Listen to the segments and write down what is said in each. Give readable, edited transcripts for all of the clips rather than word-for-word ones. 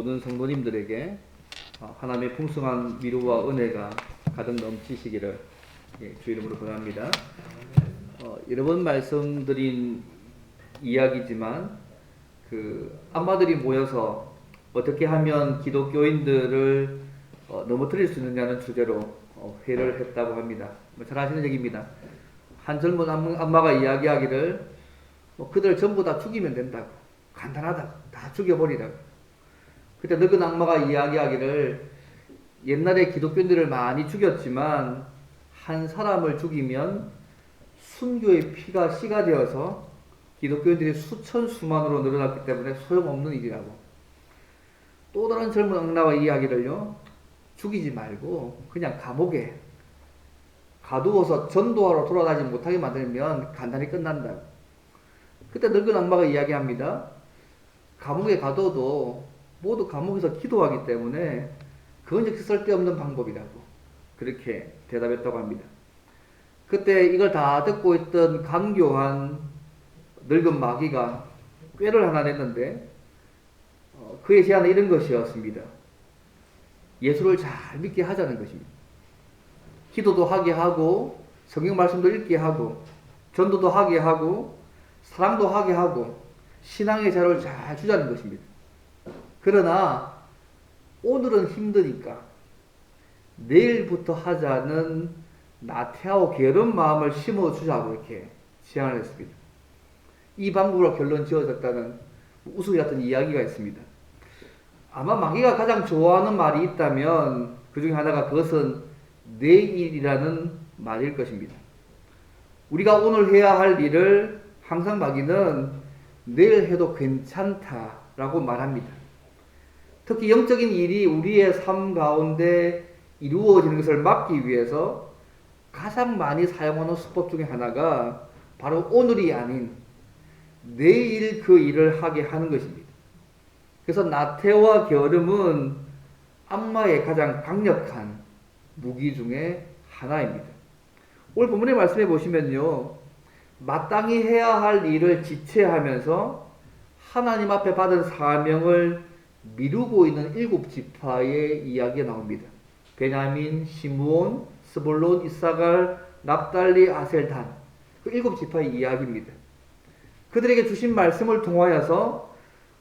모든 성도님들에게 하나님의 풍성한 위로와 은혜가 가득 넘치시기를 주 이름으로 권합니다. 여러 번 말씀드린 이야기지만 안마들이 모여서 어떻게 하면 기독교인들을 넘어뜨릴 수 있느냐는 주제로 회를 했다고 합니다. 잘 아시는 얘기입니다. 한 젊은 안마가 이야기하기를 그들 전부 다 죽이면 된다고, 간단하다, 다 죽여버리라고. 그때 늙은 악마가 이야기하기를 옛날에 기독교인들을 많이 죽였지만 한 사람을 죽이면 순교의 피가 씨가 되어서 기독교인들이 수천 수만으로 늘어났기 때문에 소용없는 일이라고. 또 다른 젊은 악마가 이야기를요, 죽이지 말고 그냥 감옥에 가두어서 전도하러 돌아다니지 못하게 만들면 간단히 끝난다고. 그때 늙은 악마가 이야기합니다. 감옥에 가둬도 모두 감옥에서 기도하기 때문에 그건 역시 쓸데없는 방법이라고 그렇게 대답했다고 합니다. 그때 이걸 다 듣고 있던 간교한 늙은 마귀가 꾀를 하나 냈는데 그의 제안은 이런 것이었습니다. 예수를 잘 믿게 하자는 것입니다. 기도도 하게 하고 성경 말씀도 읽게 하고 전도도 하게 하고 사랑도 하게 하고 신앙의 자료를 잘 주자는 것입니다. 그러나 오늘은 힘드니까 내일부터 하자는 나태하고 게으른 마음을 심어주자고 이렇게 제안을 했습니다. 이 방법으로 결론 지어졌다는 우스개 같은 이야기가 있습니다. 아마 마귀가 가장 좋아하는 말이 있다면 그 중에 하나가 그것은 내일이라는 말일 것입니다. 우리가 오늘 해야 할 일을 항상 마귀는 내일 해도 괜찮다라고 말합니다. 특히 영적인 일이 우리의 삶 가운데 이루어지는 것을 막기 위해서 가장 많이 사용하는 수법 중에 하나가 바로 오늘이 아닌 내일 그 일을 하게 하는 것입니다. 그래서 나태와 게으름은 악마의 가장 강력한 무기 중에 하나입니다. 오늘 본문의 말씀해 보시면요, 마땅히 해야 할 일을 지체하면서 하나님 앞에 받은 사명을 미루고 있는 7지파의 이야기가 나옵니다. 베냐민, 시므온, 스불론, 이사갈, 납달리, 아셀, 단. 그 7지파의 이야기입니다. 그들에게 주신 말씀을 통하여서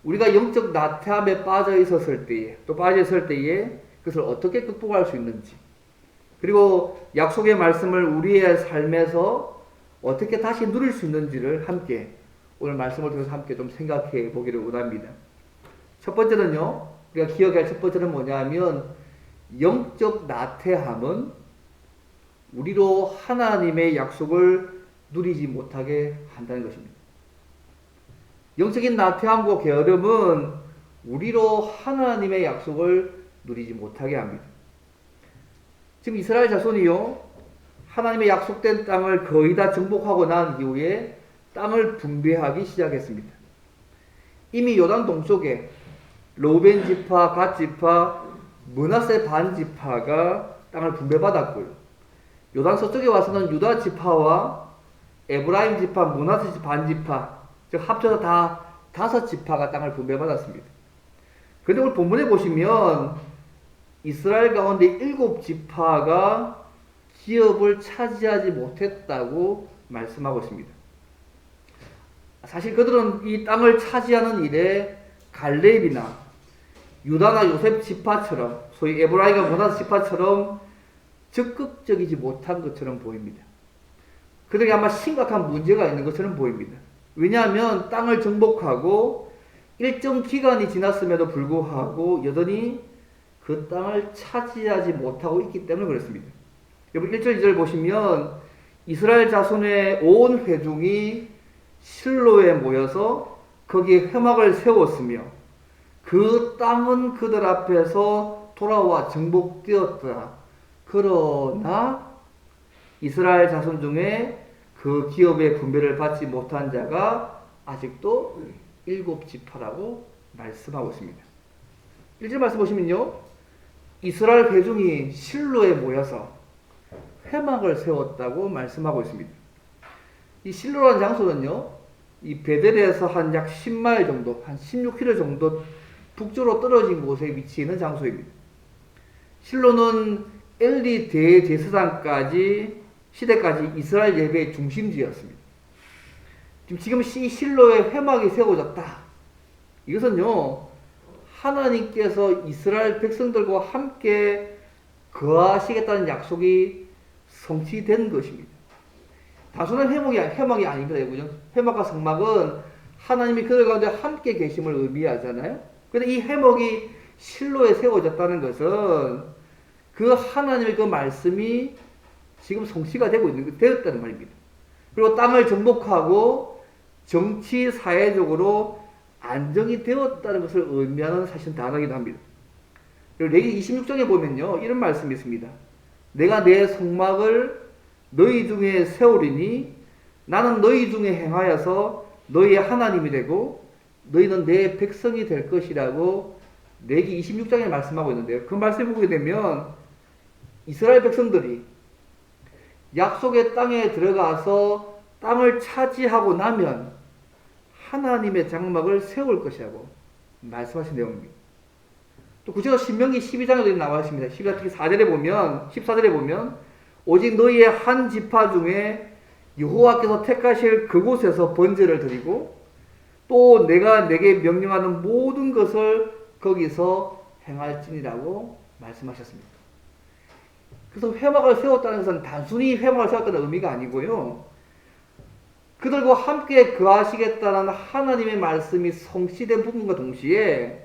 우리가 영적 나태함에 빠져 있었을 때에, 또 빠져 있을 때에 그것을 어떻게 극복할 수 있는지, 그리고 약속의 말씀을 우리의 삶에서 어떻게 다시 누릴 수 있는지를 함께 오늘 말씀을 통해서 함께 좀 생각해 보기를 원합니다. 첫 번째는요, 우리가 기억할 첫 번째는 뭐냐 하면 영적 나태함은 우리로 하나님의 약속을 누리지 못하게 한다는 것입니다. 영적인 나태함과 게으름은 우리로 하나님의 약속을 누리지 못하게 합니다. 지금 이스라엘 자손이요, 하나님의 약속된 땅을 거의 다 정복하고 난 이후에 땅을 분배하기 시작했습니다. 이미 요단 동쪽에 르우벤 지파, 갓 지파, 므낫세 반 지파가 땅을 분배받았고요. 요단 서쪽에 와서는 유다 지파와 에브라임 지파, 므낫세 반 지파, 즉 합쳐서 다 5지파가 땅을 분배받았습니다. 그런데 오늘 본문에 보시면 이스라엘 가운데 7지파가 기업을 차지하지 못했다고 말씀하고 있습니다. 사실 그들은 이 땅을 차지하는 일에 갈렙이나 유다나 요셉 지파처럼, 소위 에브라임과 므낫세 지파처럼 적극적이지 못한 것처럼 보입니다. 그들에게 아마 심각한 문제가 있는 것처럼 보입니다. 왜냐하면 땅을 정복하고 일정 기간이 지났음에도 불구하고 여전히 그 땅을 차지하지 못하고 있기 때문에 그렇습니다. 여러분 1절 2절 보시면 이스라엘 자손의 온 회중이 실로에 모여서 거기에 회막을 세웠으며 그 땅은 그들 앞에서 돌아와 정복되었다. 그러나 이스라엘 자손 중에 그 기업의 분배를 받지 못한 자가 아직도 7지파라고 말씀하고 있습니다. 1절 말씀 보시면요, 이스라엘 회중이 실로에 모여서 회막을 세웠다고 말씀하고 있습니다. 이 실로라는 장소는요, 이 베델에서 한 약 10마일 정도, 한 16km 정도 북쪽으로 떨어진 곳에 위치해 있는 장소입니다. 실로는 엘리 대제사장까지 시대까지 이스라엘 예배의 중심지였습니다. 지금 이 실로의 회막이 세워졌다. 이것은요, 하나님께서 이스라엘 백성들과 함께 거하시겠다는 약속이 성취된 것입니다. 단순한 회막이 아닙니다. 회막과 성막은 하나님이 그들 가운데 함께 계심을 의미하잖아요. 그런데 이 회막이 실로에 세워졌다는 것은 그 하나님의 그 말씀이 지금 성취가 되었다는 말입니다. 그리고 땅을 정복하고 정치 사회적으로 안정이 되었다는 것을 의미하는 사실 단어이기도 합니다. 그리고 레기 26장에 보면요, 이런 말씀이 있습니다. 내가 내 성막을 너희 중에 세우리니 나는 너희 중에 행하여서 너희의 하나님이 되고 너희는 내 백성이 될 것이라고 레기 26장에 말씀하고 있는데요. 그 말씀을 보게 되면 이스라엘 백성들이 약속의 땅에 들어가서 땅을 차지하고 나면 하나님의 장막을 세울 것이라고 말씀하신 내용입니다. 또 구체적으로 신명기 12장에도 나와 있습니다. 14절에 보면 오직 너희의 한 지파 중에 여호와께서 택하실 그곳에서 번제를 드리고 또 내가 내게 명령하는 모든 것을 거기서 행할지니라고 말씀하셨습니다. 그래서 회막을 세웠다는 것은 단순히 회막을 세웠다는 의미가 아니고요, 그들과 함께 거하시겠다는 하나님의 말씀이 성취된 부분과 동시에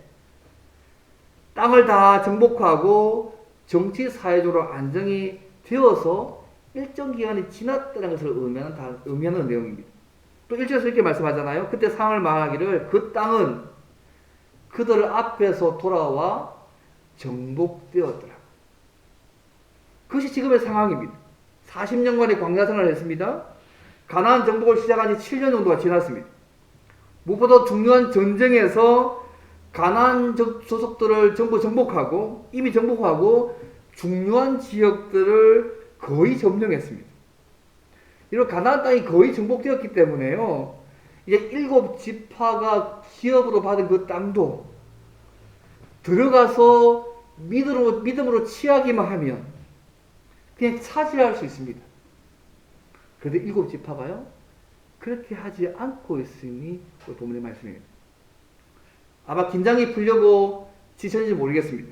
땅을 다 정복하고 정치 사회적으로 안정이 되어서 일정 기간이 지났다는 것을 의미하는 내용입니다. 또 1절에서 이렇게 말씀하잖아요. 그때 상을 말하기를 그 땅은 그들 앞에서 돌아와 정복되었더라. 그것이 지금의 상황입니다. 40년간의 광야 생활을 했습니다. 가나안 정복을 시작한 지 7년 정도가 지났습니다. 무엇보다 중요한 전쟁에서 가나안 조속들을 전부 정복하고 이미 정복하고 중요한 지역들을 거의 점령했습니다. 이런 가나안 땅이 거의 정복되었기 때문에요, 이제 7지파가 기업으로 받은 그 땅도 들어가서 믿음으로 취하기만 하면 그냥 차지할 수 있습니다. 그런데 7지파가요 그렇게 하지 않고 있으니 오늘 본문의 말씀입니다. 아마 긴장이 풀려고 지셨는지 모르겠습니다.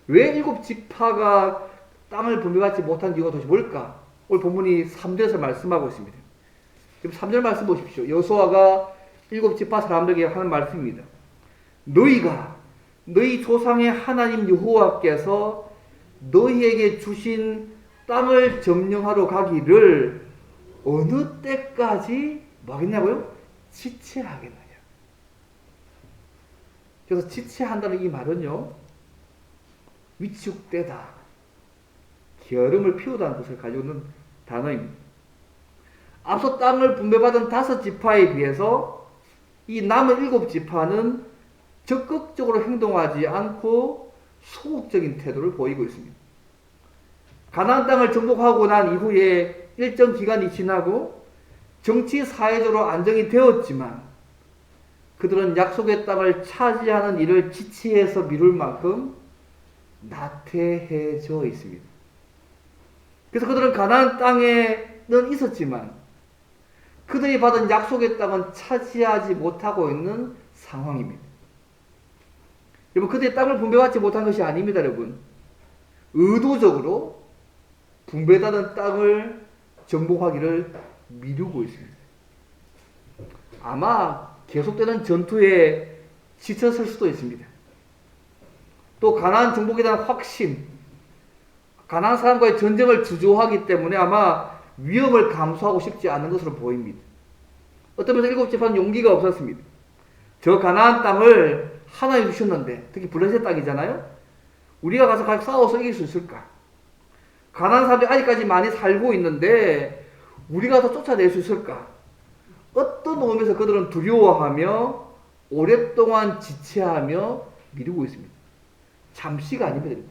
왜 7지파가 땅을 분배받지 못한 이유가 도대체 뭘까? 오늘 본문이 3절에서 말씀하고 있습니다. 지금 3절 말씀 보십시오. 여호수아가 7지파 사람들에게 하는 말씀입니다. 너희가 너희 조상의 하나님 여호와께서 너희에게 주신 땅을 점령하러 가기를 어느 때까지 뭐 하겠냐고요? 지체하겠느냐. 그래서 지체한다는 이 말은요, 위축되다, 게으름을 피우다는 뜻을 가지고 있는 단어입니다. 앞서 땅을 분배받은 5지파에 비해서 이 남은 7지파는 적극적으로 행동하지 않고 소극적인 태도를 보이고 있습니다. 가나안 땅을 정복하고 난 이후에 일정 기간이 지나고 정치 사회적으로 안정이 되었지만 그들은 약속의 땅을 차지하는 일을 지체해서 미룰 만큼 나태해져 있습니다. 그래서 그들은 가나안 땅에는 있었지만 그들이 받은 약속의 땅은 차지하지 못하고 있는 상황입니다. 여러분, 그들의 땅을 분배받지 못한 것이 아닙니다. 여러분, 의도적으로 분배받은 땅을 정복하기를 미루고 있습니다. 아마 계속되는 전투에 지쳤을 수도 있습니다. 또 가나안 정복에 대한 확신, 가나안 사람과의 전쟁을 주저하기 때문에 아마 위험을 감수하고 싶지 않은 것으로 보입니다. 어떤 면에서 7지파는 용기가 없었습니다. 저 가나안 땅을 하나님 주셨는데, 특히 블레셋 땅이잖아요. 우리가 가서 싸워서 이길 수 있을까? 가나안 사람들이 아직까지 많이 살고 있는데 우리가 더 쫓아낼 수 있을까? 어떤 의미에서 그들은 두려워하며 오랫동안 지체하며 미루고 있습니다. 잠시가 아닙니다.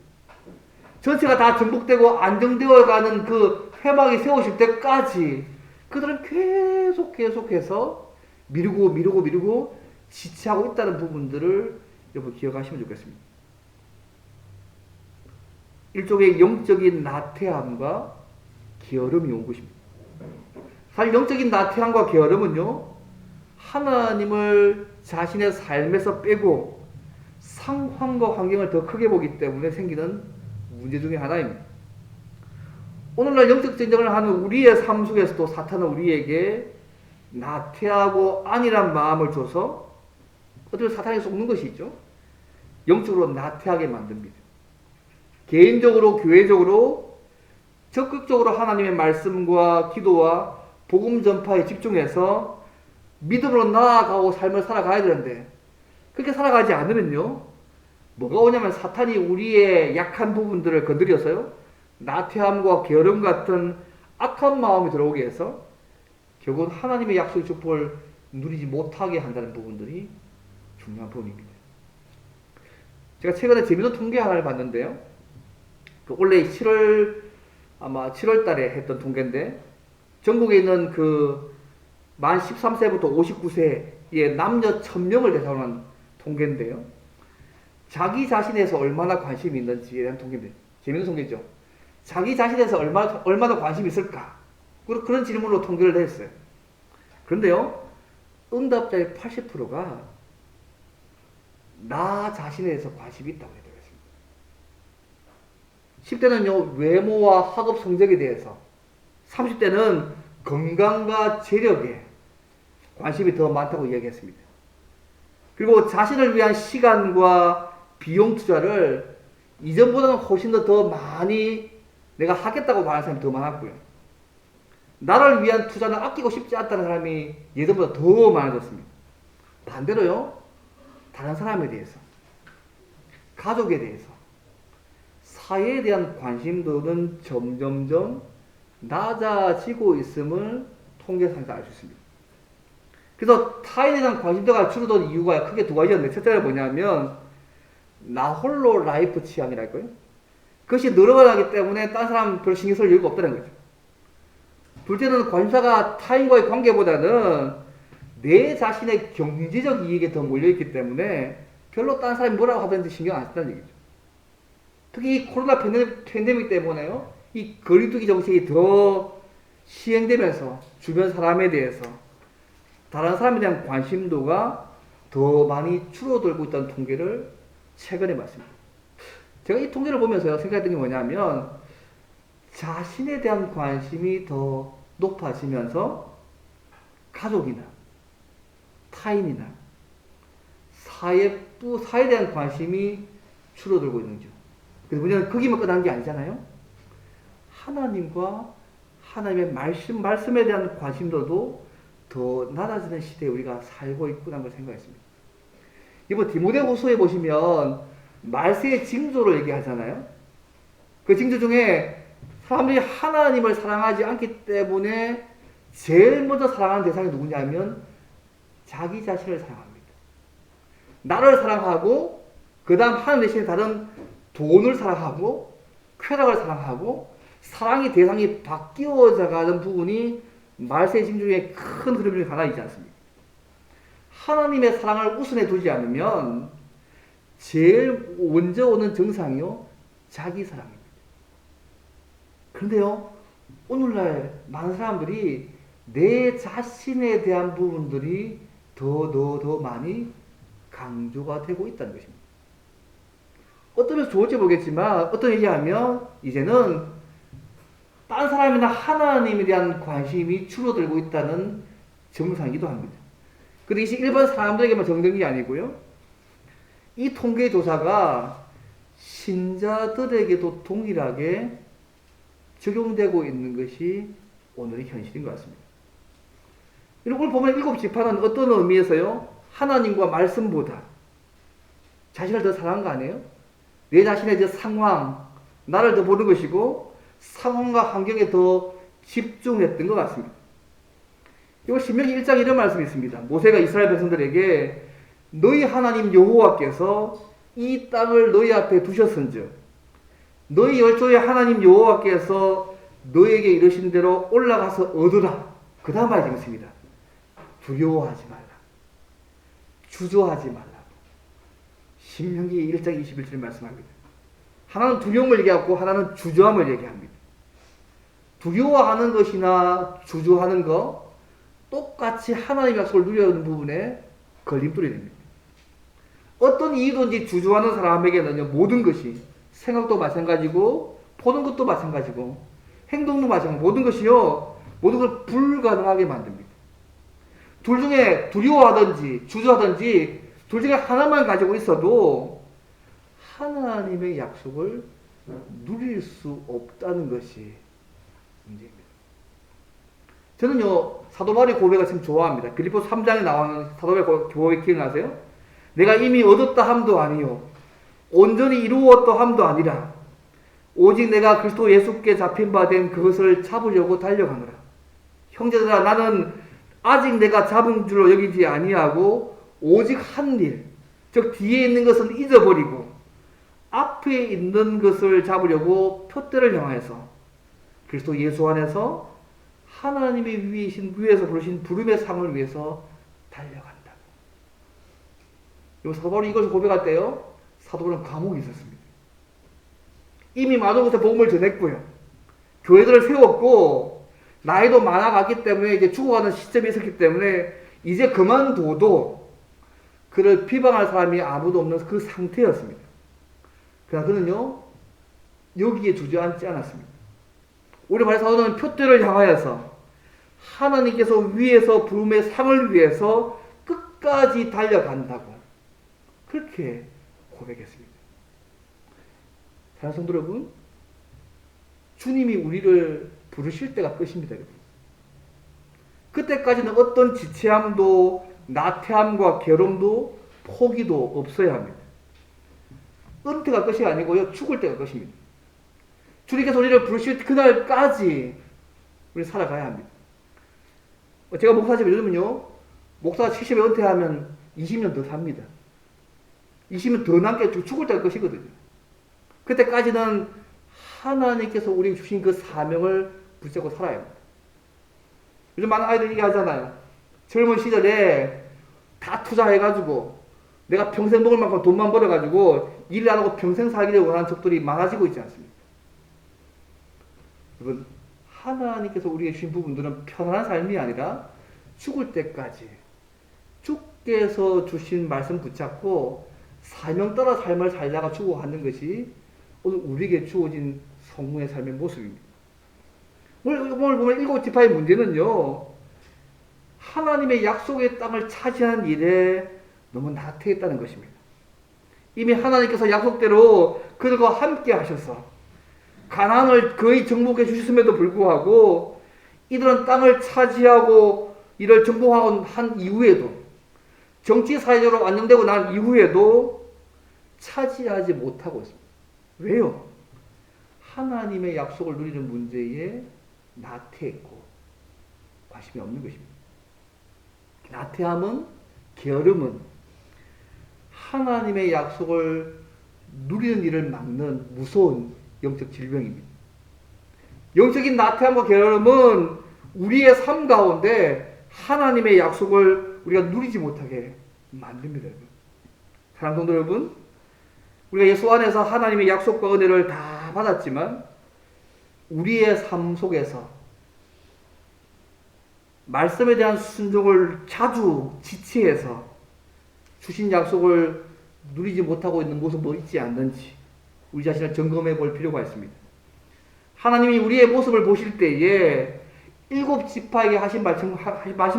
전체가 다 정복되고 안정되어가는 그 회막이 세워질 때까지 그들은 계속해서 미루고 지체하고 있다는 부분들을 여러분 기억하시면 좋겠습니다. 일종의 영적인 나태함과 게으름이 온 것입니다. 사실 영적인 나태함과 게으름은요, 하나님을 자신의 삶에서 빼고 상황과 환경을 더 크게 보기 때문에 생기는 문제 중에 하나입니다. 오늘날 영적 전쟁을 하는 우리의 삶 속에서도 사탄은 우리에게 나태하고 안일한 마음을 줘서 어떻게 사탄에 속는 것이 있죠. 영적으로 나태하게 만듭니다. 개인적으로, 교회적으로 적극적으로 하나님의 말씀과 기도와 복음 전파에 집중해서 믿음으로 나아가고 삶을 살아가야 되는데, 그렇게 살아가지 않으면요, 뭐가 오냐면 사탄이 우리의 약한 부분들을 건드려서요, 나태함과 게으름 같은 악한 마음이 들어오게 해서 결국 하나님의 약속의 축복을 누리지 못하게 한다는 부분들이 중요한 부분입니다. 제가 최근에 재미있는 통계 하나를 봤는데요. 원래 아마 7월 달에 했던 통계인데, 전국에 있는 만 13세부터 59세의 남녀 1000명을 대상으로 한 통계인데요. 자기 자신에서 얼마나 관심이 있는지에 대한 통계입니다. 재미있는 통계죠. 자기 자신에서 얼마나 관심이 있을까? 그런 질문으로 통계를 냈어요. 그런데요, 응답자의 80%가 나 자신에서 관심이 있다고 해드렸습니다. 10대는요, 외모와 학업 성적에 대해서, 30대는 건강과 체력에 관심이 더 많다고 이야기했습니다. 그리고 자신을 위한 시간과 비용 투자를 이전보다는 훨씬 더 많이 내가 하겠다고 말하는 사람이 더 많았고요. 나를 위한 투자는 아끼고 싶지 않다는 사람이 예전보다 더 많아졌습니다. 반대로요, 다른 사람에 대해서, 가족에 대해서, 사회에 대한 관심도는 점점점 낮아지고 있음을 통계상에서 알 수 있습니다. 그래서 타인에 대한 관심도가 줄어든 이유가 크게 두 가지였는데, 첫째는 뭐냐면 나 홀로 라이프 취향이랄까요? 그것이 늘어나기 때문에 다른 사람 별 신경 쓸 여유가 없다는 거죠. 둘째는 관심사가 타인과의 관계보다는 내 자신의 경제적 이익에 더 몰려있기 때문에 별로 다른 사람이 뭐라고 하든지 신경 안 쓴다는 얘기죠. 특히 이 코로나 팬데믹 때문에요, 이 거리두기 정책이 더 시행되면서 주변 사람에 대해서, 다른 사람에 대한 관심도가 더 많이 줄어들고 있다는 통계를 최근에 봤습니다. 제가 이 통계를 보면서 생각했던 게 뭐냐면, 자신에 대한 관심이 더 높아지면서 가족이나 타인이나 사회에 대한 관심이 줄어들고 있는 거죠. 그래서 문제는 거기만 끝난 게 아니잖아요. 하나님과 하나님의 말씀에 대한 관심도도 더 낮아지는 시대에 우리가 살고 있구나 걸 생각했습니다. 이번 디모데후서에 보시면 말세의 징조를 얘기하잖아요. 그 징조 중에 사람들이 하나님을 사랑하지 않기 때문에 제일 먼저 사랑하는 대상이 누구냐면 자기 자신을 사랑합니다. 나를 사랑하고, 그 다음 하나님 대신에 다른 돈을 사랑하고, 쾌락을 사랑하고, 사랑의 대상이 바뀌어져 가는 부분이 말세의 징조 중에 큰 흐름 중에 하나이지 않습니까? 하나님의 사랑을 우선에 두지 않으면 제일 먼저 오는 정상이요, 자기 사랑입니다. 그런데요, 오늘날 많은 사람들이 내 자신에 대한 부분들이 더 많이 강조가 되고 있다는 것입니다. 어떤 면에서 좋을지 모르겠지만, 어떤 얘기하면 이제는 다른 사람이나 하나님에 대한 관심이 줄어들고 있다는 정상이기도 합니다. 그런데 이것이 일반 사람들에게만 정되는 게 아니고요, 이 통계 조사가 신자들에게도 동일하게 적용되고 있는 것이 오늘의 현실인 것 같습니다. 오늘 보면 7지파는 어떤 의미에서요, 하나님과 말씀보다 자신을 더 사랑한 거 아니에요? 내 자신의 상황, 나를 더 보는 것이고 상황과 환경에 더 집중했던 것 같습니다. 이거 신명기 1장 이런 말씀이 있습니다. 모세가 이스라엘 백성들에게 너희 하나님 여호와께서 이 땅을 너희 앞에 두셨은즉 너희 열조의 하나님 여호와께서 너에게 이르신 대로 올라가서 얻으라. 그 다음 말이 되겠습니다. 두려워하지 말라. 주저하지 말라. 신명기 1장 21절에 말씀합니다. 하나는 두려움을 얘기하고 하나는 주저함을 얘기합니다. 두려워하는 것이나 주저하는 것 똑같이 하나님의 약속을 누리는 부분에 걸림돌이 됩니다. 어떤 이유든지 주저하는 사람에게는요, 모든 것이 생각도 마찬가지고 보는 것도 마찬가지고 행동도 마찬가지고 모든 것이요, 모든 걸 불가능하게 만듭니다. 둘 중에 두려워하든지 주저하든지 둘 중에 하나만 가지고 있어도 하나님의 약속을 누릴 수 없다는 것이 문제입니다. 저는요, 사도 바울의 고백을 참 좋아합니다. 빌립보서 3장에 나오는 사도 바울의 고백 기억나세요? 내가 이미 얻었다 함도 아니요 온전히 이루었다 함도 아니라 오직 내가 그리스도 예수께 잡힌 바 된 그것을 잡으려고 달려가노라. 형제들아, 나는 아직 내가 잡은 줄로 여기지 아니하고 오직 한 일, 즉 뒤에 있는 것은 잊어버리고 앞에 있는 것을 잡으려고 표대를 향하여서 그리스도 예수 안에서 하나님의 위에서 부르신 부름의 상을 위해서 달려간다. 사도 바울이 이것을 고백할 때요, 사도 바울은 감옥에 있었습니다. 이미 많은 곳에 복음을 전했고요, 교회들을 세웠고 나이도 많아갔기 때문에 이제 죽어가는 시점이 있었기 때문에 이제 그만둬도 그를 비방할 사람이 아무도 없는 그 상태였습니다. 그러나 그는요, 여기에 주저앉지 않았습니다. 우리 말해 사도는 표대를 향하여서 하나님께서 위에서 부름의 상을 위해서 끝까지 달려간다고 그렇게 고백했습니다. 사랑하는 성도 여러분, 주님이 우리를 부르실 때가 끝입니다. 여러분. 그때까지는 어떤 지체함도 나태함과 괴로움도 포기도 없어야 합니다. 은퇴가 끝이 아니고요, 죽을 때가 끝입니다. 주님께서 우리를 부르실 그날까지 우리 살아가야 합니다. 제가 목사집에 요즘은요, 목사가 70에 은퇴하면 20년 더 삽니다. 20년 더 남게 죽을 때가 끝이거든요. 그때까지는 하나님께서 우리에게 주신 그 사명을 붙잡고 살아야 합니다. 요즘 많은 아이들 얘기하잖아요. 젊은 시절에 다 투자해가지고 내가 평생 먹을 만큼 돈만 벌어가지고 일 안 하고 평생 살기를 원하는 적들이 많아지고 있지 않습니까? 여러분, 하나님께서 우리에게 주신 부분들은 편안한 삶이 아니라 죽을 때까지 주께서 주신 말씀 붙잡고 사명 따라 삶을 살다가 죽어가는 것이 오늘 우리에게 주어진 성문의 삶의 모습입니다. 오늘 보면 일곱 지파의 문제는요, 하나님의 약속의 땅을 차지하는 일에 너무 나태했다는 것입니다. 이미 하나님께서 약속대로 그들과 함께 하셔서 가나안을 거의 정복해 주셨음에도 불구하고 이들은 땅을 차지하고 이를 정복하고 한 이후에도 정치 사회적으로 안정되고 난 이후에도 차지하지 못하고 있습니다. 왜요? 하나님의 약속을 누리는 문제에 나태했고 관심이 없는 것입니다. 나태함은, 게으름은 하나님의 약속을 누리는 일을 막는 무서운 영적 질병입니다. 영적인 나태함과 게으름은 우리의 삶 가운데 하나님의 약속을 우리가 누리지 못하게 만듭니다. 사랑하는 성도 여러분, 우리가 예수 안에서 하나님의 약속과 은혜를 다 받았지만 우리의 삶 속에서 말씀에 대한 순종을 자주 지체해서 주신 약속을 누리지 못하고 있는 모습도 있지 않는지 우리 자신을 점검해 볼 필요가 있습니다. 하나님이 우리의 모습을 보실 때에 일곱 지파에게 하신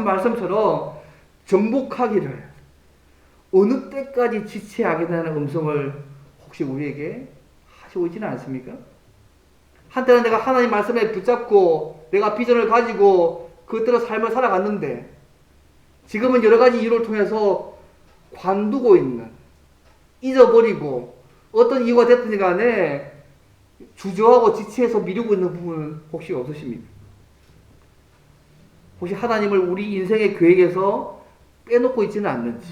말씀처럼 정복하기를 어느 때까지 지체하게 되는 음성을 혹시 우리에게 하시고 있지는 않습니까? 한때는 내가 하나님 말씀에 붙잡고 내가 비전을 가지고 그때로 삶을 살아갔는데 지금은 여러 가지 이유를 통해서 관두고 있는, 잊어버리고 어떤 이유가 됐든지 간에 주저하고 지체해서 미루고 있는 부분은 혹시 없으십니까? 혹시 하나님을 우리 인생의 계획에서 빼놓고 있지는 않는지,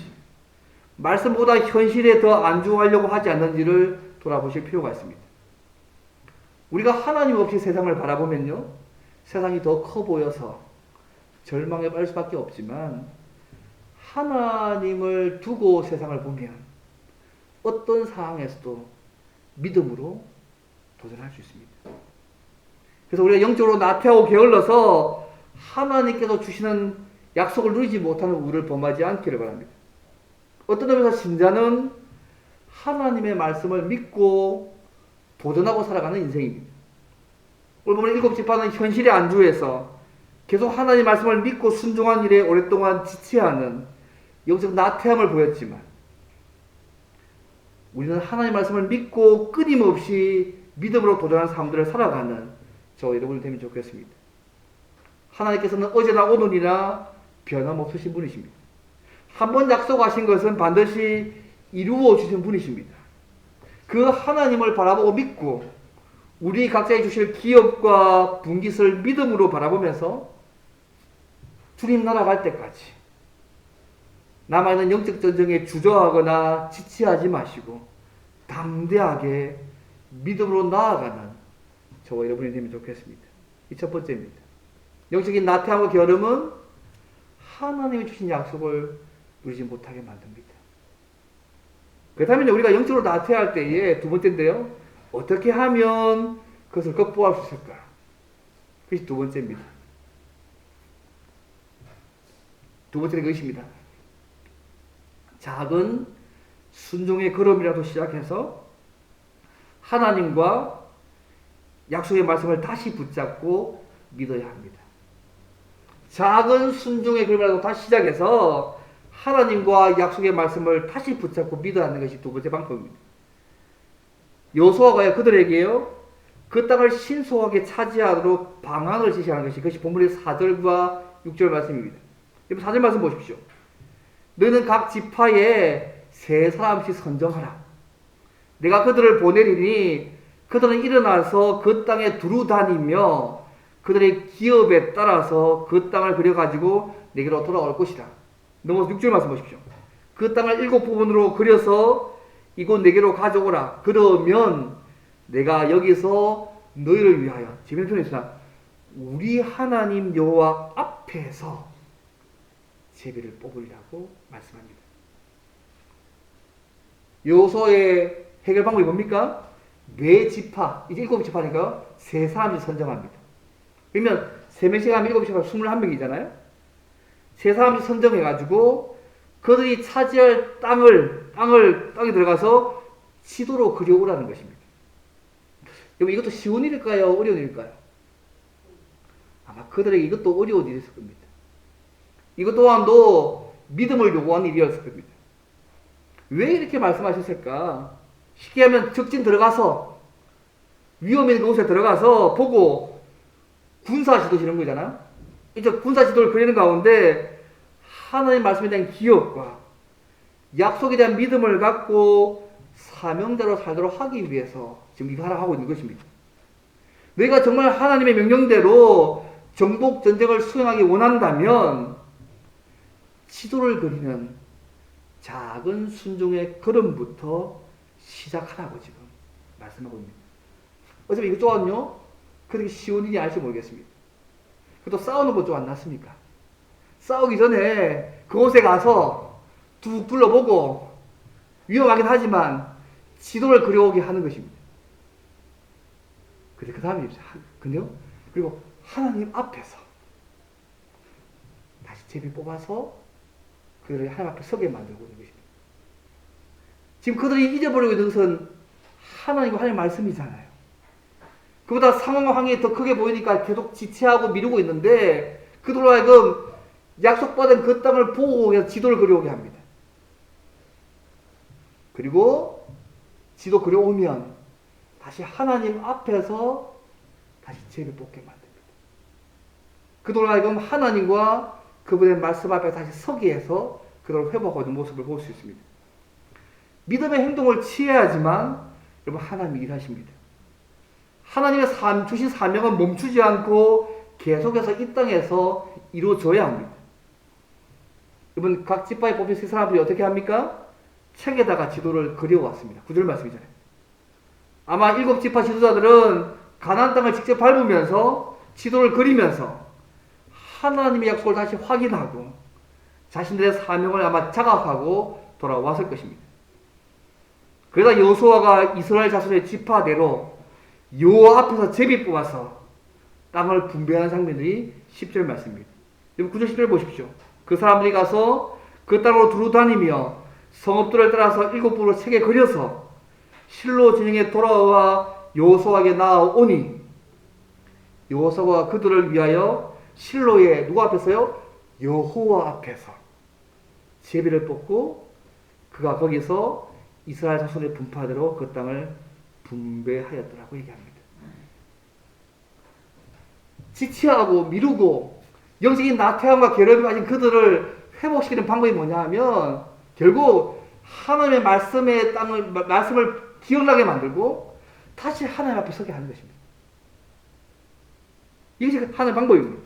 말씀보다 현실에 더 안주하려고 하지 않는지를 돌아보실 필요가 있습니다. 우리가 하나님 없이 세상을 바라보면요, 세상이 더 커 보여서 절망에 빠질 수밖에 없지만 하나님을 두고 세상을 보면 어떤 상황에서도 믿음으로 도전할 수 있습니다. 그래서 우리가 영적으로 나태하고 게을러서 하나님께서 주시는 약속을 누리지 못하는 우리를 범하지 않기를 바랍니다. 어떤 점에서 신자는 하나님의 말씀을 믿고 도전하고 살아가는 인생입니다. 오늘 보면 일곱 지파는 현실에 안주해서 계속 하나님의 말씀을 믿고 순종한 일에 오랫동안 지체하는 영적 나태함을 보였지만, 우리는 하나님의 말씀을 믿고 끊임없이 믿음으로 도전하는 삶들을 살아가는 저와 여러분이 되면 좋겠습니다. 하나님께서는 어제나 오늘이나 변함없으신 분이십니다. 한번 약속하신 것은 반드시 이루어 주신 분이십니다. 그 하나님을 바라보고 믿고 우리 각자에 주실 기업과 분깃을 믿음으로 바라보면서 주님 나라 갈 때까지 남아있는 영적 전쟁에 주저하거나 지체하지 마시고 담대하게 믿음으로 나아가는 저와 여러분이 되면 좋겠습니다. 이 첫 번째입니다. 영적인 나태함과 게으름은 하나님이 주신 약속을 누리지 못하게 만듭니다. 그렇다면 우리가 영적으로 나태할 때에 두 번째인데요, 어떻게 하면 그것을 극복할 수 있을까? 그것이 두 번째입니다. 두 번째는 그것입니다. 작은 순종의 걸음이라도 시작해서 하나님과 약속의 말씀을 다시 붙잡고 믿어야 합니다. 작은 순종의 걸음이라도 다시 시작해서 하나님과 약속의 말씀을 다시 붙잡고 믿어야 하는 것이 두 번째 방법입니다. 여호수아가 그들에게요, 그 땅을 신속하게 차지하도록 방안을 제시하는 것이, 그것이 본문의 4절과 6절 말씀입니다. 여러분 4절 말씀 보십시오. 너는 각 지파에 3사람씩 선정하라. 내가 그들을 보내리니 그들은 일어나서 그 땅에 두루 다니며 그들의 기업에 따라서 그 땅을 그려가지고 내게로 돌아올 것이다. 넘어서 6절 말씀 보십시오. 그 땅을 7부분으로 그려서 이곳 내게로 가져오라. 그러면 내가 여기서 너희를 위하여, 재미있는 표현이지만 우리 하나님 여호와 앞에서 제비를 뽑으리라고 말씀합니다. 여호수아의 해결 방법이 뭡니까? 매 지파, 이제 7지파니까 3사람씩 선정합니다. 그러면 3명씩 하면 7지파 21명이잖아요. 3사람씩 선정해가지고 그들이 차지할 땅에 들어가서 지도로 그려오라는 것입니다. 여러분 이것도 쉬운 일일까요? 어려운 일일까요? 아마 그들에게 이것도 어려운 일이었을 겁니다. 이것 또한도 믿음을 요구하는 일이었을 겁니다. 왜 이렇게 말씀하셨을까? 쉽게 하면 적진 들어가서 위험 있는 곳에 들어가서 보고 군사 지도 지는 거잖아요. 이제 군사 지도를 그리는 가운데 하나님의 말씀에 대한 기억과 약속에 대한 믿음을 갖고 사명자로 살도록 하기 위해서 지금 이거 하고 있는 것입니다. 너희가 정말 하나님의 명령대로 정복 전쟁을 수행하기 원한다면 지도를 그리는 작은 순종의 걸음부터 시작하라고 지금 말씀하고 있습니다. 어차피 이것 또한요, 그렇게 쉬운 일이 아닐지 모르겠습니다. 그것도 싸우는 것 좀 안 낫습니까? 싸우기 전에 그곳에 가서 쭉 둘러보고 위험하긴 하지만 지도를 그려오게 하는 것입니다. 그 다음에 근데요, 그리고 하나님 앞에서 다시 제비 뽑아서 그들을 하나님 앞에 서게 만들고 있는 것입니다. 지금 그들이 잊어버리고 있는 것은 하나님과 하나님의 말씀이잖아요. 그보다 상황과 환경이 더 크게 보이니까 계속 지체하고 미루고 있는데 그들로 하여금 약속받은 그 땅을 보고 지도를 그려오게 합니다. 그리고 지도 그려오면 다시 하나님 앞에서 다시 제비 뽑게 만듭니다. 그들로 하여금 하나님과 그분의 말씀 앞에 다시 서게 해서 그들을 회복하고 있는 모습을 볼 수 있습니다. 믿음의 행동을 취해야지만 여러분 하나님이 일하십니다. 하나님의 주신 사명은 멈추지 않고 계속해서 이 땅에서 이루어져야 합니다. 여러분 각 지파에 뽑힌 세 사람들이 어떻게 합니까? 책에다가 지도를 그려왔습니다. 9절 말씀이잖아요. 아마 7지파 지도자들은 가나안 땅을 직접 밟으면서 지도를 그리면서 하나님의 약속을 다시 확인하고 자신들의 사명을 아마 자각하고 돌아왔을 것입니다. 그러다 여호수아가 이스라엘 자손의 지파대로 여호와 앞에서 제비 뽑아서 땅을 분배하는 장면들이 10절 말씀입니다. 여러분 9절 10절 보십시오. 그 사람들이 가서 그 땅으로 두루 다니며 성읍들을 따라서 7부로 세게 그려서 실로 진영에 돌아와 여호수아에게 나아오니 여호수아가 그들을 위하여 실로에 누구 앞에서요? 여호와 앞에서 제비를 뽑고 그가 거기서 이스라엘 자손의 분파대로 그 땅을 분배하였더라고 얘기합니다. 지체하고 미루고 영적인 나태함과 괴로움이 가진 그들을 회복시키는 방법이 뭐냐 하면 결국 하나님의 말씀을 기억나게 만들고 다시 하나님 앞에 서게 하는 것입니다. 이것이 하나님의 방법입니다.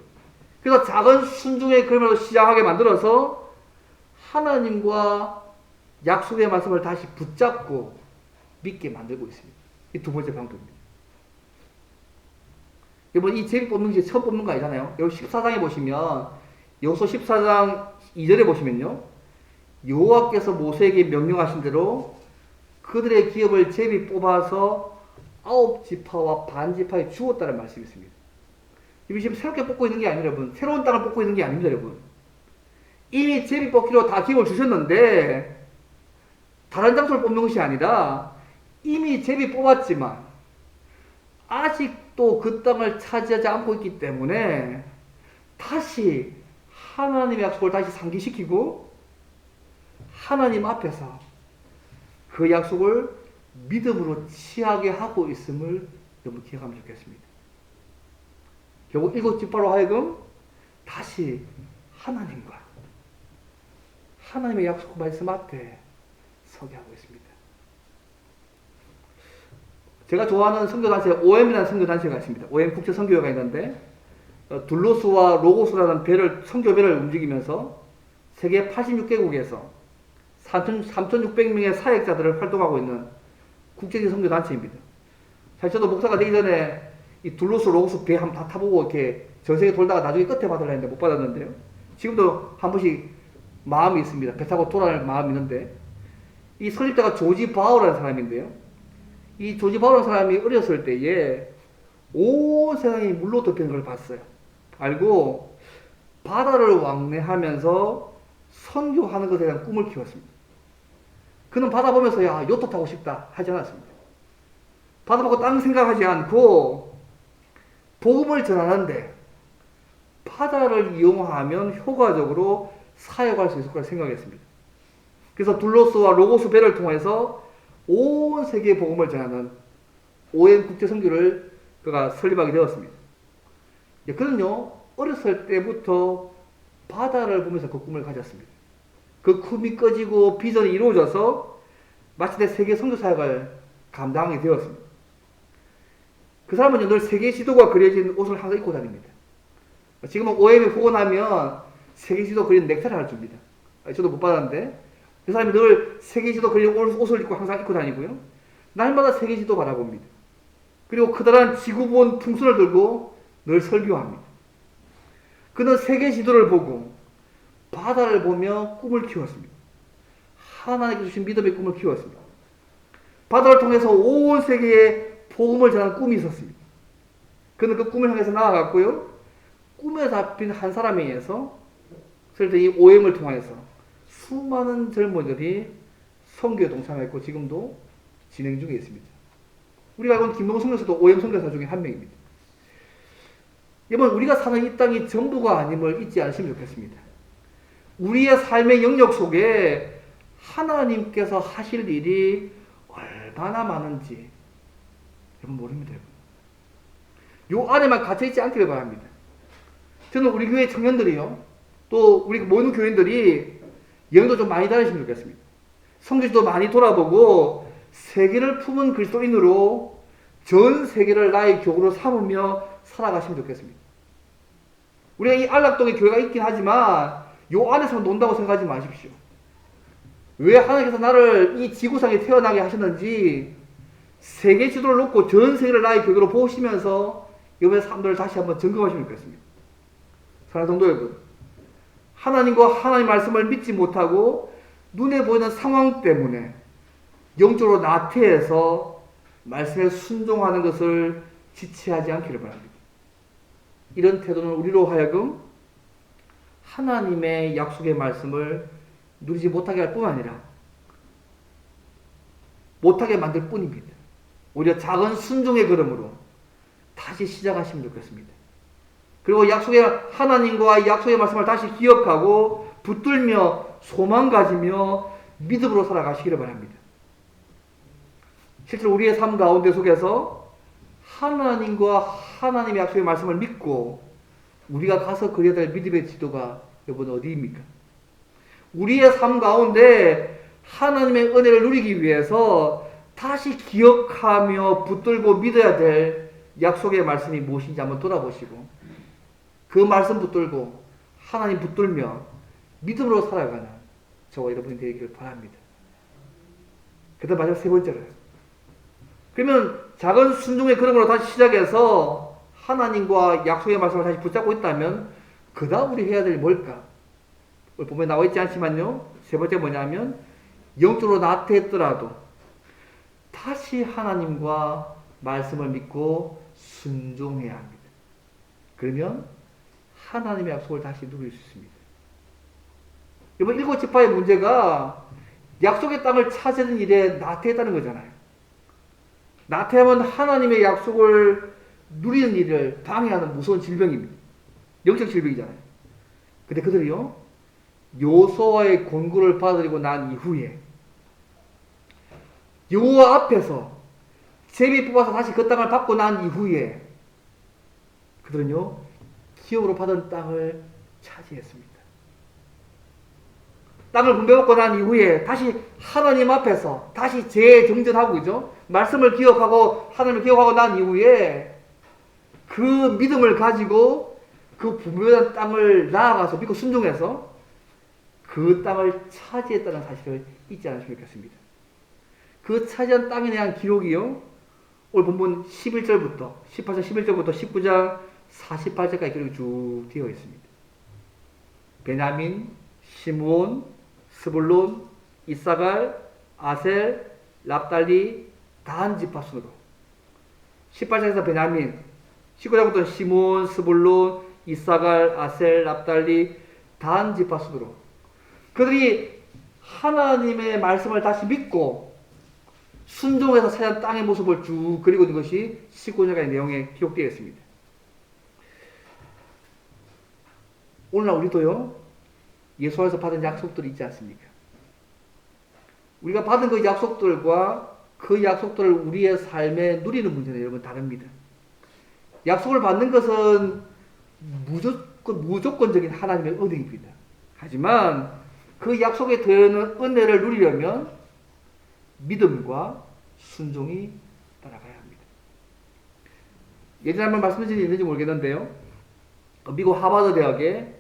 그래서 작은 순종의 걸음으로 시작하게 만들어서 하나님과 약속의 말씀을 다시 붙잡고 믿게 만들고 있습니다. 이 두 번째 방법입니다. 여러분 이 제비 뽑는 게 처음 뽑는 거 아니잖아요. 여기 14장에 보시면 여호수아 14장 2절에 보시면요. 여호와께서 모세에게 명령하신 대로 그들의 기업을 제비 뽑아서 9지파와 반지파에 주었다는 말씀이 있습니다. 이미 지금 새롭게 뽑고 있는 게 아니라 여러분 새로운 땅을 뽑고 있는 게 아닙니다. 여러분 이미 제비 뽑기로 다 기업을 주셨는데 다른 장소를 뽑는 것이 아니라 이미 제비 뽑았지만 아직도 그 땅을 차지하지 않고 있기 때문에 다시 하나님의 약속을 다시 상기시키고 하나님 앞에서 그 약속을 믿음으로 취하게 하고 있음을 여러분 기억하면 좋겠습니다. 결국 7지파로 하여금 다시 하나님의 약속 말씀 앞에 서게 하고 있습니다. 제가 좋아하는 선교단체 OM이라는 선교단체가 있습니다. OM 국제선교회가 있는데 둘로스와 로고스라는 선교배를 움직이면서 세계 86개국에서 3,600명의 사역자들을 활동하고 있는 국제적인 선교단체입니다. 사실 저도 목사가 되기 전에 이 둘로스 로고스 배 한번 다 타보고 이렇게 전 세계 돌다가 나중에 끝에 받으려 했는데 못 받았는데요. 지금도 한 번씩 마음이 있습니다. 배 타고 돌아갈 마음이 있는데 이 설립자가 조지 바우라는 사람인데요. 이 조지 바우라는 사람이 어렸을 때에 온 세상이 물로 덮이는 걸 봤어요. 알고 바다를 왕래하면서 선교하는 것에 대한 꿈을 키웠습니다. 그는 바다 보면서 야 요트 타고 싶다 하지 않았습니다. 바다 보고 딴 생각하지 않고 복음을 전하는데 바다를 이용하면 효과적으로 사역할 수 있을 거라 생각했습니다. 그래서 둘로스와 로고스 배를 통해서 온 세계에 복음을 전하는 OM 국제선교를 그가 설립하게 되었습니다. 그는요 어렸을 때부터 바다를 보면서 그 꿈을 가졌습니다. 그 꿈이 꺼지고 비전이 이루어져서 마침내 세계 선교 사역을 감당하게 되었습니다. 그 사람은 늘 세계 지도가 그려진 옷을 항상 입고 다닙니다. 지금은 OM이 보고 나면 세계 지도 그린 넥타이를 하나 줍니다. 저도 못 받았는데 그 사람이 늘 세계 지도 그린 옷을 항상 입고 다니고요. 날마다 세계 지도 바라봅니다. 그리고 커다란 지구본 풍선을 들고 늘 설교합니다. 그는 세계 지도를 보고 바다를 보며 꿈을 키웠습니다. 하나님께서 주신 믿음의 꿈을 키웠습니다. 바다를 통해서 온 세계에 복음을 전하는 꿈이 있었습니다. 그는 그 꿈을 향해서 나아갔고요. 꿈에 잡힌 한 사람에 의해서 그래서 이 OM을 통해서 수많은 젊은이들이 선교에 동참했고 지금도 진행 중에 있습니다. 우리가 알고 있는 김동훈 선교사도 OM 선교사 중에 한 명입니다. 여러분 우리가 사는 이 땅이 전부가 아님을 잊지 않으시면 좋겠습니다. 우리의 삶의 영역 속에 하나님께서 하실 일이 얼마나 많은지 여러분 모릅니다. 요 안에만 갇혀있지 않기를 바랍니다. 저는 우리 교회 청년들이요 또 우리 모든 교인들이 영도 좀 많이 다니시면 좋겠습니다. 성경도 많이 돌아보고 세계를 품은 그리스도인으로 전 세계를 나의 교구로 삼으며 살아가시면 좋겠습니다. 우리가 이 안락동에 교회가 있긴 하지만 요 안에서 논다고 생각하지 마십시오. 왜 하나님께서 나를 이 지구상에 태어나게 하셨는지 세계 지도를 놓고 전 세계를 나의 교회로 보시면서 이번에 사람들을 다시 한번 점검하시면 좋겠습니다. 사랑하는 성도 여러분, 하나님과 하나님 말씀을 믿지 못하고 눈에 보이는 상황 때문에 영적으로 나태해서 말씀에 순종하는 것을 지체하지 않기를 바랍니다. 이런 태도는 우리로 하여금 하나님의 약속의 말씀을 누리지 못하게 할 뿐 아니라 못하게 만들 뿐입니다. 오히려 작은 순종의 걸음으로 다시 시작하시면 좋겠습니다. 그리고 하나님과 약속의 말씀을 다시 기억하고 붙들며 소망 가지며 믿음으로 살아가시기를 바랍니다. 실제로 우리의 삶 가운데 속에서 하나님과 하나님의 약속의 말씀을 믿고 우리가 가서 그려야 될 믿음의 지도가 여러분 어디입니까? 우리의 삶 가운데 하나님의 은혜를 누리기 위해서 다시 기억하며 붙들고 믿어야 될 약속의 말씀이 무엇인지 한번 돌아보시고 그 말씀 붙들고 하나님 붙들며 믿음으로 살아가는 저와 여러분이 되기를 바랍니다. 그다음 마지막 세 번째로 그러면 작은 순종의 걸음으로 다시 시작해서 하나님과 약속의 말씀을 다시 붙잡고 있다면 그 다음 우리 해야 될 뭘까? 오늘 보면 나와 있지 않지만요. 세 번째 뭐냐면 영적으로 나태했더라도 다시 하나님과 말씀을 믿고 순종해야 합니다. 그러면 하나님의 약속을 다시 누릴 수 있습니다. 이번 일곱 지파의 문제가 약속의 땅을 찾는 일에 나태했다는 거잖아요. 나태하면 하나님의 약속을 누리는 일을 방해하는 무서운 질병입니다. 영적 질병이잖아요. 근데 그들이요, 여호수아의 권고를 받아들이고 난 이후에 여호와 앞에서 제비 뽑아서 다시 그 땅을 받고 난 이후에 그들은요, 기업으로 받은 땅을 차지했습니다. 땅을 분배받고 난 이후에 다시 하나님 앞에서 다시 재정전하고 그죠? 말씀을 기억하고 하나님을 기억하고 난 이후에 그 믿음을 가지고 그 분배받은 땅을 나아가서 믿고 순종해서 그 땅을 차지했다는 사실을 잊지 않으시면 좋겠습니다. 그 차지한 땅에 대한 기록이요, 오늘 본문 11절부터 18장 11절부터 19장 48절까지 기록이 쭉 되어 있습니다. 베냐민, 시므온, 스불론, 이사갈, 아셀, 납달리, 단 지파 순으로 18장에서 베냐민, 19장부터 시므온, 스불론, 이사갈, 아셀, 납달리, 단 지파 순으로 그들이 하나님의 말씀을 다시 믿고 순종해서 찾은 땅의 모습을 쭉 그리고 있는 것이 19장의 내용에 기록되어 있습니다. 오늘날 우리도요, 예수 안에서 받은 약속들이 있지 않습니까? 우리가 받은 그 약속들과 그 약속들을 우리의 삶에 누리는 문제는 여러분 다릅니다. 약속을 받는 것은 무조건적인 하나님의 은혜입니다. 하지만 그 약속에 들어있는 은혜를 누리려면 믿음과 순종이 따라가야 합니다. 예전에 한번 말씀드린 적 있는지 모르겠는데요, 미국 하버드 대학에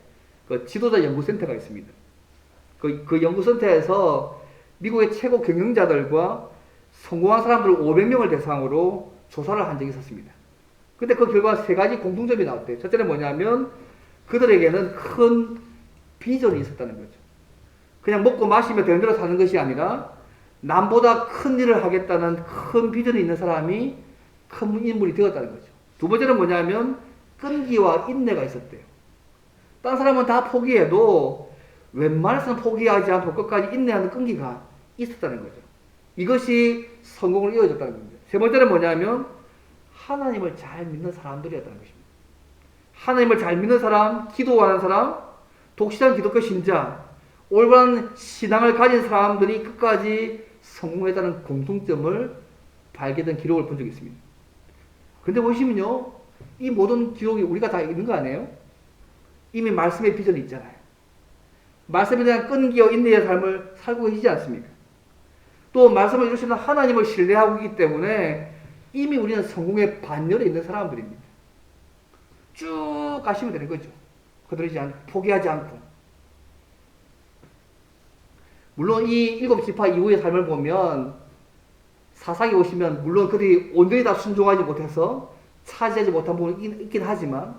그 지도자 연구센터가 있습니다. 그 연구센터에서 미국의 최고 경영자들과 성공한 사람들 500명을 대상으로 조사를 한 적이 있었습니다. 근데 그 결과 세 가지 공통점이 나왔대요. 첫째는 뭐냐면 그들에게는 큰 비전이 있었다는 거죠. 그냥 먹고 마시며 되는 대로 사는 것이 아니라 남보다 큰 일을 하겠다는 큰 비전이 있는 사람이 큰 인물이 되었다는 거죠. 두 번째는 뭐냐면 끈기와 인내가 있었대요. 다른 사람은 다 포기해도 웬만해서는 포기하지 않고 끝까지 인내하는 끈기가 있었다는 거죠. 이것이 성공을 이어졌다는 겁니다. 세 번째는 뭐냐면 하나님을 잘 믿는 사람들이었다는 것입니다. 하나님을 잘 믿는 사람, 기도하는 사람, 독실한 기독교 신자, 올바른 신앙을 가진 사람들이 끝까지 성공했다는 공통점을 발견된 기록을 본 적이 있습니다. 근데 보시면요, 이 모든 기록이 우리가 다 있는 거 아니에요? 이미 말씀의 비전이 있잖아요. 말씀에 대한 끈기와 인내의 삶을 살고 계시지 않습니까? 또 말씀을 이루시는 하나님을 신뢰하고 있기 때문에 이미 우리는 성공의 반열에 있는 사람들입니다. 쭉 가시면 되는 거죠. 거들지 않고, 포기하지 않고. 물론 이 일곱 지파 이후의 삶을 보면 사사기 오시면 물론 그들이 온전히 다 순종하지 못해서 차지하지 못한 부분이 있긴 하지만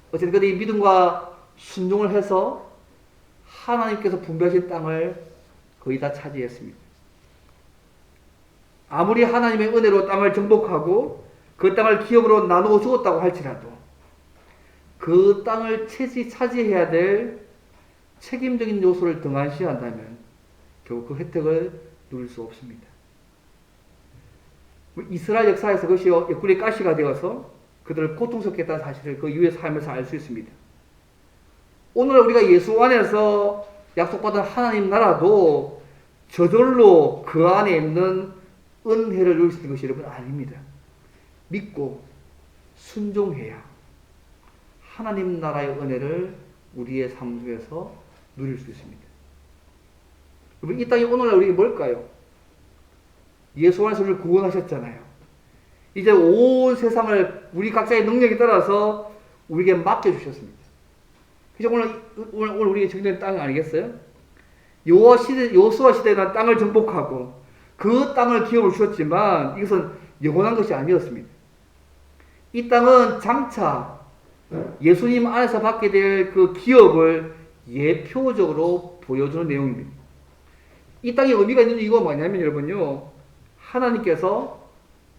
어쨌든 그들이 믿음과 순종을 해서 하나님께서 분배하신 땅을 거의 다 차지했습니다. 아무리 하나님의 은혜로 땅을 정복하고 그 땅을 기업으로 나누어 주었다고 할지라도 그 땅을 차지해야 될 책임적인 요소를 등한시한다면 결국 그 혜택을 누릴 수 없습니다. 이스라엘 역사에서 그것이 옆구리 가시가 되어서 그들을 고통스럽게 했다는 사실을 그 이후의 삶에서 알 수 있습니다. 오늘 우리가 예수 안에서 약속받은 하나님 나라도 저절로 그 안에 있는 은혜를 누릴 수 있는 것이 여러분 아닙니다. 믿고 순종해야 하나님 나라의 은혜를 우리의 삶 속에서 누릴 수 있습니다. 여러분, 이 땅이 오늘날 우리에게 뭘까요? 예수 안에서 우리를 구원하셨잖아요. 이제 온 세상을 우리 각자의 능력에 따라서 우리에게 맡겨주셨습니다. 그래서 오늘 우리에게 정해진 땅 아니겠어요? 여호수아 시대에는 땅을 정복하고 그 땅을 기업을 주셨지만 이것은 영원한 것이 아니었습니다. 이 땅은 장차 예수님 안에서 받게 될 그 기업을 예표적으로 보여주는 내용입니다. 이 땅에 의미가 있는 이유가 뭐냐면 여러분요, 하나님께서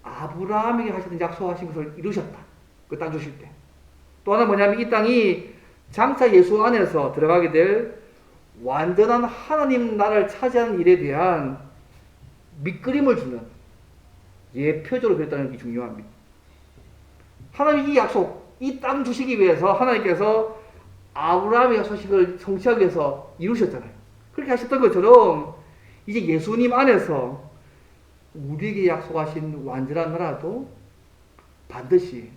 아브라함에게 하셨던 약속하신 것을 이루셨다. 그 땅 주실 때. 또 하나 뭐냐면 이 땅이 장차 예수 안에서 들어가게 될 완전한 하나님 나라를 차지하는 일에 대한 밑그림을 주는 예표적으로 그랬다는 게 중요합니다. 하나님이 이 약속, 이 땅 주시기 위해서 하나님께서 아브라함의 약속을 성취하기 위해서 이루셨잖아요. 그렇게 하셨던 것처럼 이제 예수님 안에서 우리에게 약속하신 완전한 나라도 반드시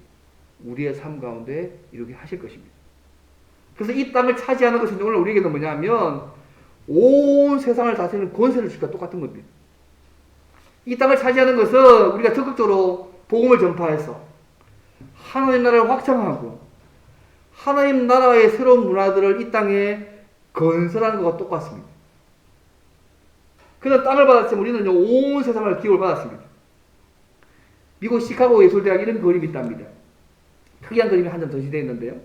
우리의 삶 가운데 이루게 하실 것입니다. 그래서 이 땅을 차지하는 것은 오늘 우리에게는 뭐냐면 온 세상을 다스리는 권세를 주기가 똑같은 겁니다. 이 땅을 차지하는 것은 우리가 적극적으로 복음을 전파해서 하나님 나라를 확장하고 하나님 나라의 새로운 문화들을 이 땅에 건설하는 것과 똑같습니다. 그런 땅을 받았지만 우리는 온 세상을 기업을 받았습니다. 미국 시카고 예술대학에 이런 그림이 있답니다. 특이한 그림이 한 점 더 지되어 있는데요.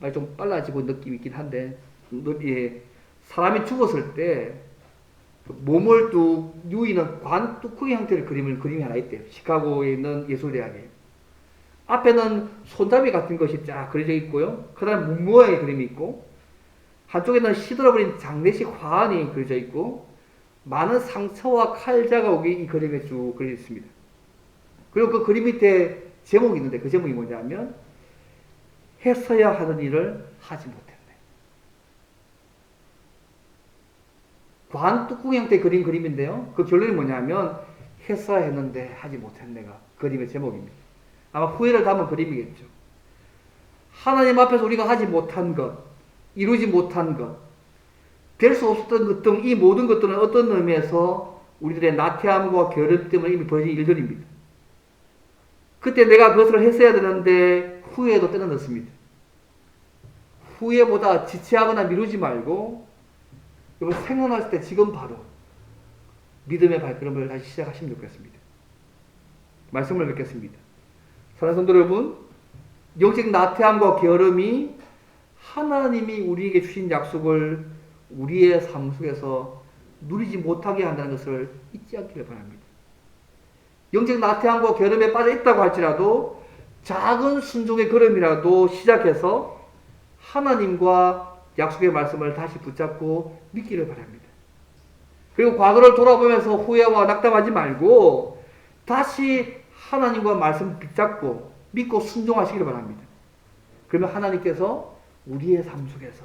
말 좀 빨라지고 느낌이 있긴 한데, 사람이 죽었을 때 몸을 뚝 누이는 관 뚜껑이 형태의 그림이 하나 있대요. 시카고에 있는 예술대학에. 앞에는 손잡이 같은 것이 쫙 그려져 있고요. 그 다음에 문 모양의 그림이 있고, 한쪽에는 시들어버린 장례식 화환이 그려져 있고, 많은 상처와 칼 자국이 이 그림에 쭉 그려져 있습니다. 그리고 그 그림 밑에 제목이 있는데 그 제목이 뭐냐면 했어야 하는 일을 하지 못했네. 관 뚜껑 형태의 그림인데요. 그 결론이 뭐냐면 했어야 했는데 하지 못했네가 그림의 제목입니다. 아마 후회를 담은 그림이겠죠. 하나님 앞에서 우리가 하지 못한 것, 이루지 못한 것, 될 수 없었던 것 등 이 모든 것들은 어떤 의미에서 우리들의 나태함과 게으름 때문에 이미 벌어진 일들입니다. 그때 내가 그것을 했어야 되는데 후회도 때는 넣습니다. 후회보다 지체하거나 미루지 말고 여러분 생각났을 때 지금 바로 믿음의 발걸음을 다시 시작하시면 좋겠습니다. 말씀을 뵙겠습니다. 사랑하는 성도 여러분, 영적 나태함과 게으름이 하나님이 우리에게 주신 약속을 우리의 삶 속에서 누리지 못하게 한다는 것을 잊지 않기를 바랍니다. 영적 나태함과 게으름에 빠져 있다고 할지라도 작은 순종의 걸음이라도 시작해서 하나님과 약속의 말씀을 다시 붙잡고 믿기를 바랍니다. 그리고 과거를 돌아보면서 후회와 낙담하지 말고 다시 하나님과 말씀 붙잡고 믿고 순종하시기를 바랍니다. 그러면 하나님께서 우리의 삶 속에서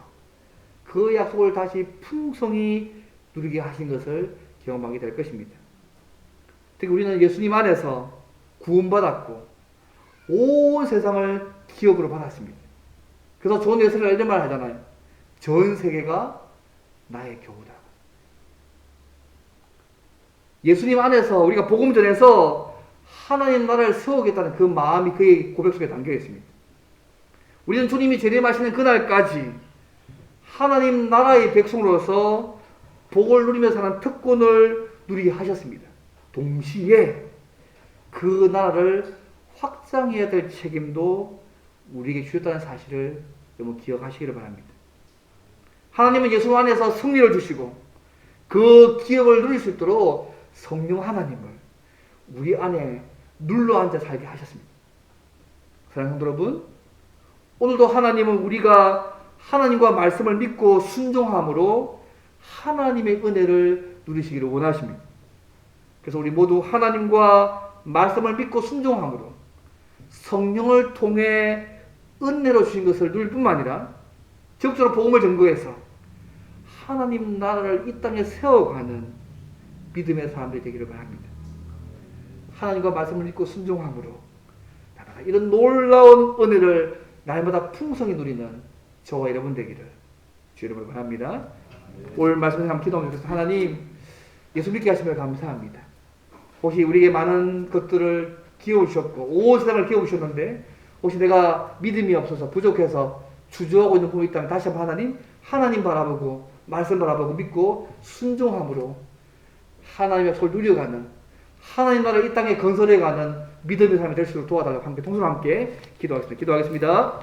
그 약속을 다시 풍성히 누리게 하신 것을 경험하게 될 것입니다. 특히 우리는 예수님 안에서 구원받았고 온 세상을 기업으로 받았습니다. 그래서 좋은 예수를 이런 말 하잖아요. 전 세계가 나의 교우다. 예수님 안에서 우리가 복음 전해서 하나님 나라를 세우겠다는 그 마음이 그의 고백 속에 담겨 있습니다. 우리는 주님이 재림하시는 그날까지 하나님 나라의 백성으로서 복을 누리며 사는 특권을 누리게 하셨습니다. 동시에 그 나라를 확장해야 될 책임도 우리에게 주셨다는 사실을 여러분 기억하시기를 바랍니다. 하나님은 예수 안에서 승리를 주시고 그 기업을 누릴 수 있도록 성령 하나님을 우리 안에 눌러앉아 살게 하셨습니다. 사랑하는 성도 여러분, 오늘도 하나님은 우리가 하나님과 말씀을 믿고 순종함으로 하나님의 은혜를 누리시기를 원하십니다. 그래서 우리 모두 하나님과 말씀을 믿고 순종함으로 성령을 통해 은혜로 주신 것을 누릴 뿐만 아니라 적극적으로 복음을 전거해서 하나님 나라를 이 땅에 세워가는 믿음의 사람들이 되기를 바랍니다. 하나님과 말씀을 믿고 순종함으로 이런 놀라운 은혜를 날마다 풍성히 누리는 저와 여러분 되기를 주 이름으로 바랍니다. 오늘 말씀을 한번 기도하면서 하나님 예수 믿게 하시면 감사합니다. 혹시 우리에게 많은 것들을 기워주셨고 온 세상을 기워주셨는데 혹시 내가 믿음이 없어서 부족해서 주저하고 있는 부분이 있다면 다시 한번 하나님 바라보고 말씀 바라보고 믿고 순종함으로 하나님의 소를 누려가는 하나님 나라를 이 땅에 건설해가는 믿음의 삶이 될 수 있도록 도와달라고 함께 통성으로 함께 기도하겠습니다.